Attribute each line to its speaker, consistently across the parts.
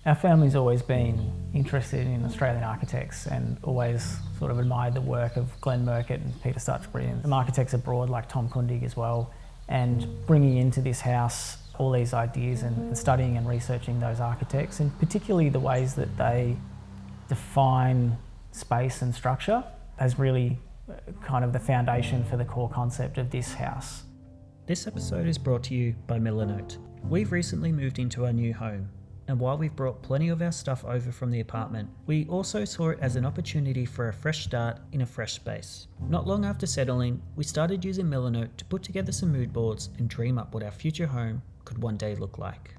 Speaker 1: Our family's always been interested in Australian architects and always sort of admired the work of Glenn Murcutt and Peter Stutchbury and some architects abroad like Tom Kundig as well. And bringing into this house all these ideas and studying and researching those architects, and particularly the ways that they define space and structure, as really kind of the foundation for the core concept of this house.
Speaker 2: This episode is brought to you by Murcutt. We've recently moved into our new home, and while we've brought plenty of our stuff over from the apartment, we also saw it as an opportunity for a fresh start in a fresh space. Not long after settling, we started using Murcutt to put together some mood boards and dream up what our future home could one day look like.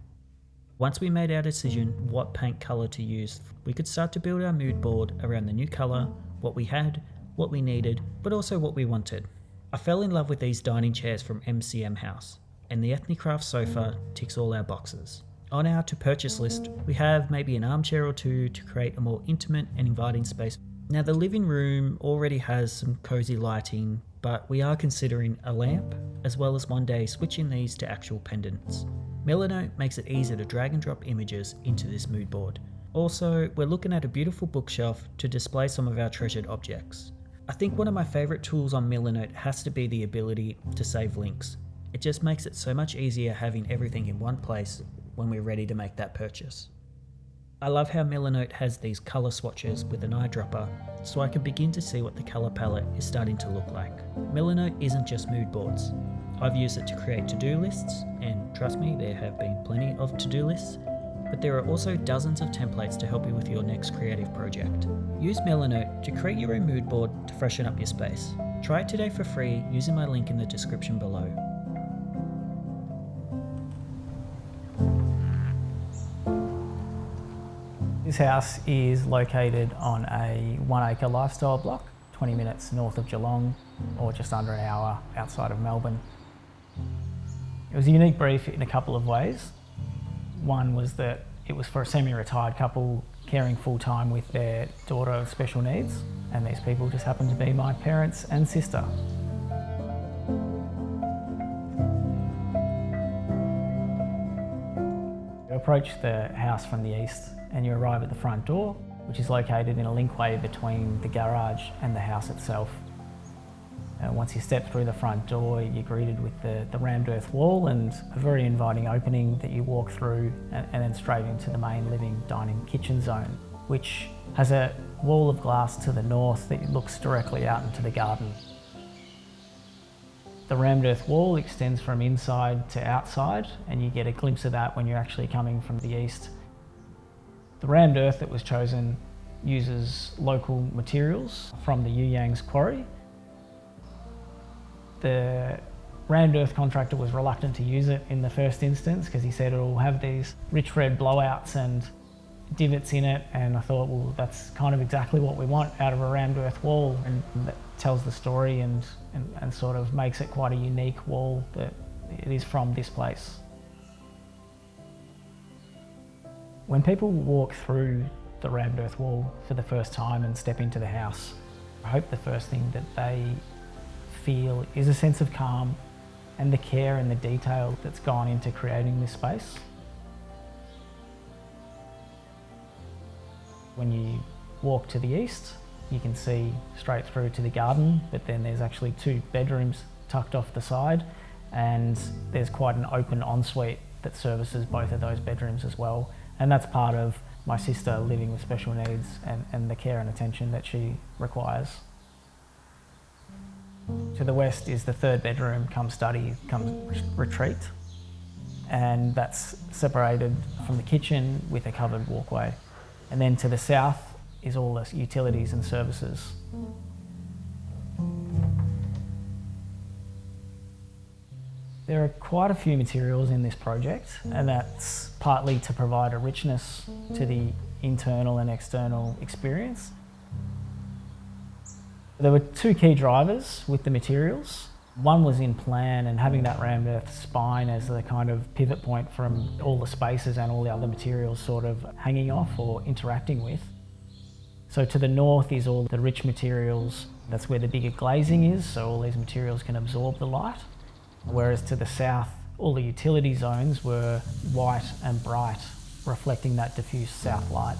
Speaker 2: Once we made our decision what paint colour to use, we could start to build our mood board around the new colour, what we had, what we needed, but also what we wanted. I fell in love with these dining chairs from MCM House, and the Ethnicraft sofa ticks all our boxes. On our to purchase list, we have maybe an armchair or two to create a more intimate and inviting space. Now the living room already has some cosy lighting, but we are considering a lamp, as well as one day switching these to actual pendants. Murcutt makes it easy to drag and drop images into this mood board. Also, we're looking at a beautiful bookshelf to display some of our treasured objects. I think one of my favourite tools on Murcutt has to be the ability to save links. It just makes it so much easier having everything in one place when we're ready to make that purchase. I love how Murcutt has these colour swatches with an eyedropper, so I can begin to see what the colour palette is starting to look like. Murcutt isn't just mood boards. I've used it to create to-do lists, and trust me, there have been plenty of to-do lists, but there are also dozens of templates to help you with your next creative project. Use Murcutt to create your own mood board to freshen up your space. Try it today for free using my link in the description below.
Speaker 1: This house is located on a 1 acre lifestyle block, 20 minutes north of Geelong, or just under an hour outside of Melbourne. It was a unique brief in a couple of ways. One was that it was for a semi-retired couple caring full-time with their daughter with special needs, and these people just happened to be my parents and sister. You approach the house from the east and you arrive at the front door, which is located in a linkway between the garage and the house itself. Once you step through the front door, you're greeted with the rammed earth wall and a very inviting opening that you walk through and then straight into the main living, dining, kitchen zone, which has a wall of glass to the north that looks directly out into the garden. The rammed earth wall extends from inside to outside, and you get a glimpse of that when you're actually coming from the east. The rammed earth that was chosen uses local materials from the Yuyang's quarry. The rammed earth contractor was reluctant to use it in the first instance because he said it will have these rich red blowouts and divots in it, and I thought, well, that's kind of exactly what we want out of a rammed earth wall, and that tells the story and sort of makes it quite a unique wall that it is from this place. When people walk through the rammed earth wall for the first time and step into the house, I hope the first thing that they feel is a sense of calm and the care and the detail that's gone into creating this space. When you walk to the east, you can see straight through to the garden, but then there's actually 2 bedrooms tucked off the side, and there's quite an open ensuite that services both of those bedrooms as well. And that's part of my sister living with special needs and the care and attention that she requires. To the west is the 3rd bedroom, come study, come retreat. And that's separated from the kitchen with a covered walkway. And then to the south is all the utilities and services. There are quite a few materials in this project, and that's partly to provide a richness to the internal and external experience. There were 2 key drivers with the materials. One was in plan and having that rammed earth spine as the kind of pivot point from all the spaces and all the other materials sort of hanging off or interacting with. So to the north is all the rich materials. That's where the bigger glazing is, so all these materials can absorb the light. Whereas to the south, all the utility zones were white and bright. reflecting that diffuse south light.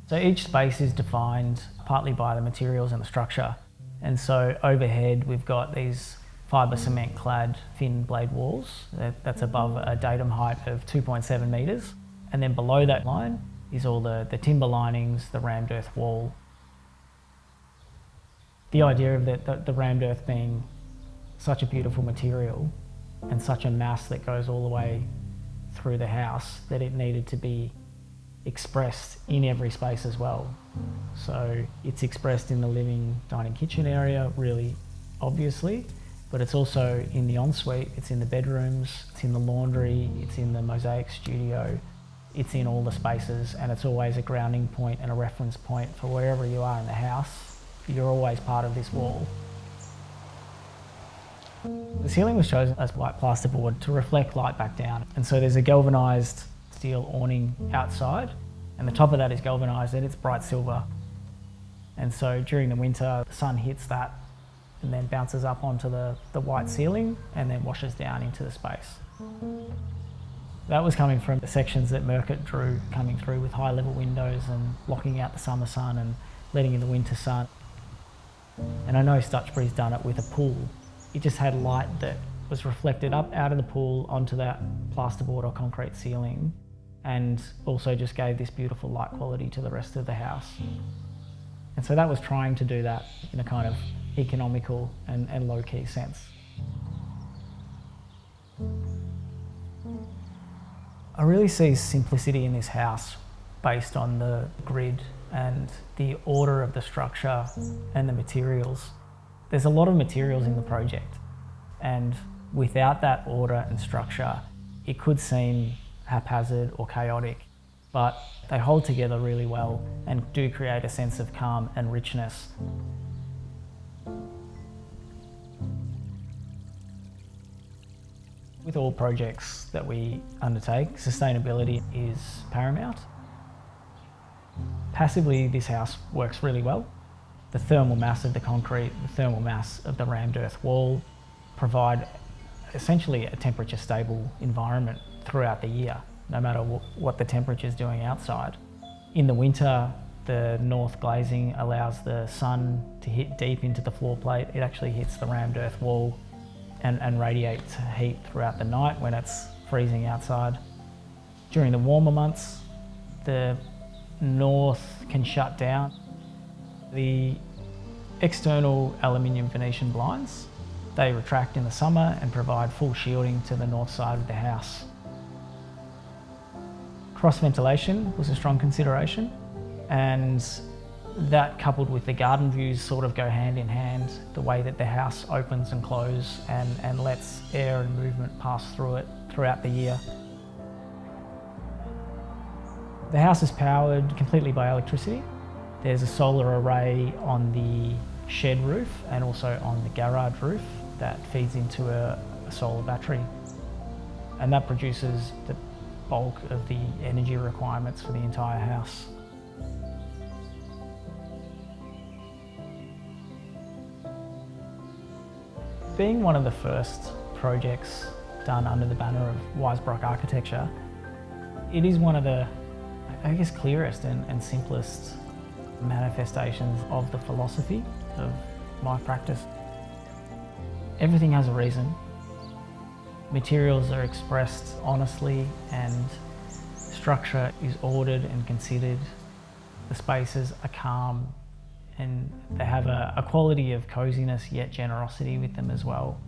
Speaker 1: So each space is defined partly by the materials and the structure. And so overhead we've got these fibre cement clad thin blade walls that's above a datum height of 2.7 metres. And then below that line is all the timber linings, the rammed earth wall. The idea of the rammed earth being such a beautiful material and such a mass that goes all the way through the house that it needed to be expressed in every space as well. So it's expressed in the living, dining, kitchen area really obviously, but it's also in the ensuite, it's in the bedrooms, it's in the laundry, it's in the mosaic studio, it's in all the spaces, and it's always a grounding point and a reference point for wherever you are in the house. You're always part of this wall. The ceiling was chosen as white plasterboard to reflect light back down. And so there's a galvanised steel awning outside, and the top of that is galvanised and it's bright silver. And so during the winter, the sun hits that and then bounces up onto the white ceiling and then washes down into the space. That was coming from the sections that Murcutt drew, coming through with high level windows and blocking out the summer sun and letting in the winter sun. And I know Stutchbury's done it with a pool. It just had light that was reflected up out of the pool onto that plasterboard or concrete ceiling, and also just gave this beautiful light quality to the rest of the house. And so that was trying to do that in a kind of economical and low-key sense. I really see simplicity in this house based on the grid and the order of the structure and the materials. There's a lot of materials in the project, and without that order and structure, it could seem haphazard or chaotic, but they hold together really well and do create a sense of calm and richness. With all projects that we undertake, sustainability is paramount. Passively, this house works really well. The thermal mass of the concrete, the thermal mass of the rammed earth wall provide essentially a temperature stable environment throughout the year, no matter what the temperature is doing outside. In the winter, the north glazing allows the sun to hit deep into the floor plate. It actually hits the rammed earth wall and radiates heat throughout the night when it's freezing outside. During the warmer months, the north can shut down. The external aluminium Venetian blinds, they retract in the summer and provide full shielding to the north side of the house. Cross ventilation was a strong consideration, and that coupled with the garden views sort of go hand in hand, the way that the house opens and closes and lets air and movement pass through it throughout the year. The house is powered completely by electricity. There's a solar array on the shed roof and also on the garage roof that feeds into a solar battery. And that produces the bulk of the energy requirements for the entire house. Being one of the first projects done under the banner of Wiesebrock Architecture, it is one of the, I guess, clearest and simplest manifestations of the philosophy of my practice. Everything has a reason. Materials are expressed honestly and structure is ordered and considered. The spaces are calm and they have a quality of coziness yet generosity with them as well.